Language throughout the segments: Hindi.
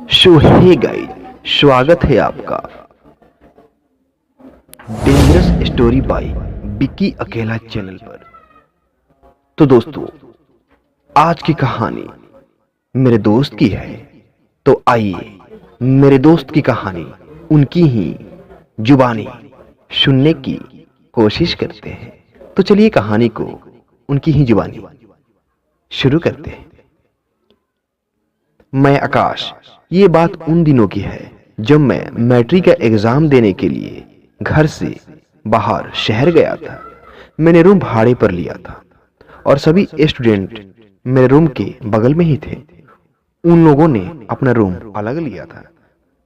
सो हे गाइस, स्वागत है आपका डेंजरस स्टोरी बाय विकी अकेला चैनल पर। तो दोस्तों, आज की कहानी मेरे दोस्त की है। तो आइए मेरे दोस्त की कहानी उनकी ही जुबानी सुनने की कोशिश करते हैं। तो चलिए कहानी को उनकी ही जुबानी शुरू करते हैं। मैं आकाश। ये बात उन दिनों की है जब मैं मैट्रिक का एग्जाम देने के लिए घर से बाहर शहर गया था। मैंने रूम भाड़े पर लिया था और सभी स्टूडेंट मेरे रूम के बगल में ही थे। उन लोगों ने अपना रूम अलग लिया था।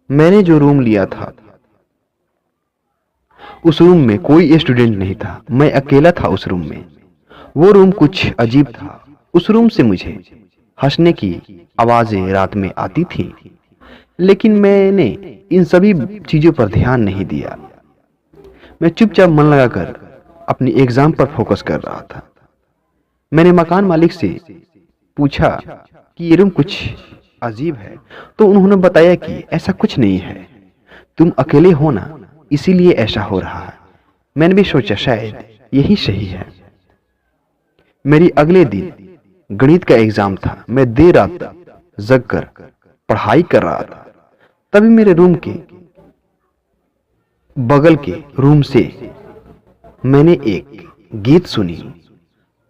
मैंने जो रूम लिया था उस रूम में कोई स्टूडेंट नहीं था। मैं अकेला था उस रूम में। वो रूम कुछ अजीब था। उस रूम से मुझे हंसने की आवाजें रात में आती थी, लेकिन मैंने इन सभी चीजों पर ध्यान नहीं दिया। मैं चुपचाप मन लगाकर अपनी एग्जाम पर फोकस कर रहा था। मैंने मकान मालिक से पूछा कि ये रूम कुछ अजीब है, तो उन्होंने बताया कि ऐसा कुछ नहीं है, तुम अकेले हो ना, इसीलिए ऐसा हो रहा है। मैंने भी सोचा शायद यही सही है। मेरी अगले दिन गणित का एग्जाम था। मैं देर रात तक जगकर पढ़ाई कर रहा था। तभी मेरे रूम के बगल के रूम से मैंने एक गीत सुनी।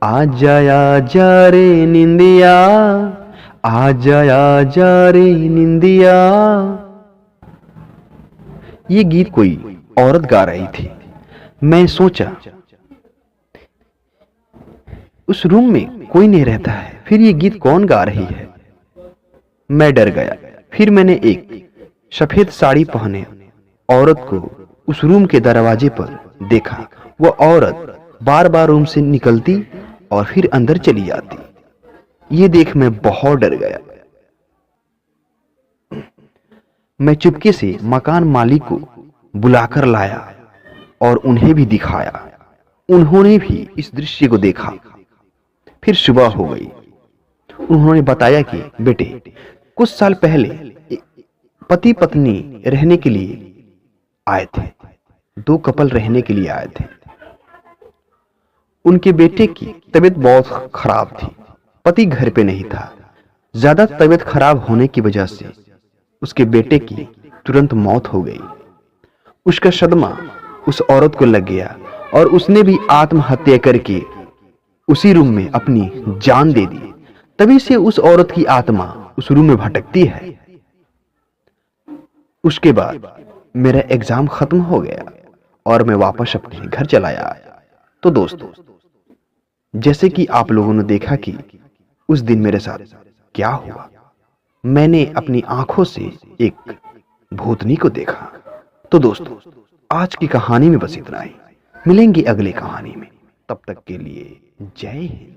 आजा आजा रे निंदिया, आजा आजा रे निंदिया। ये गीत कोई औरत गा रही थी। मैं सोचा उस रूम में कोई नहीं रहता है, फिर ये गीत कौन गा रही है। मैं डर गया। फिर मैंने एक सफेद साड़ी पहने औरत को उस रूम के दरवाजे पर देखा। वो औरत बार बार रूम से निकलती और फिर अंदर चली जाती। ये देख मैं बहुत डर गया। मैं चुपके से मकान मालिक को बुलाकर लाया और उन्हें भी दिखाया। उन्होंने भी इस दृश्य को देखा। फिर सुबह हो गई। उन्होंने बताया कि बेटे, कुछ साल पहले पति पत्नी रहने के लिए आए थे। दो कपल रहने के लिए आए थे। उनके बेटे की तबीयत बहुत खराब थी। पति घर पे नहीं था। ज्यादा तबीयत खराब होने की वजह से उसके बेटे की तुरंत मौत हो गई। उसका सदमा उस औरत को लग गया और उसने भी आत्महत्या करके उसी रूम में अपनी जान दे दी। तभी से उस औरत की आत्मा उस रूम में भटकती है। उसके बाद मेरा एग्जाम खत्म हो गया और मैं वापस अपने घर चला आया। तो दोस्तों, जैसे कि आप लोगों ने देखा कि उस दिन मेरे साथ क्या हुआ, मैंने अपनी आंखों से एक भूतनी को देखा। तो दोस्तों, आज की कहानी में बस इतना ही। मिलेंगे अगली कहानी में। तब तक के लिए जय हिंद।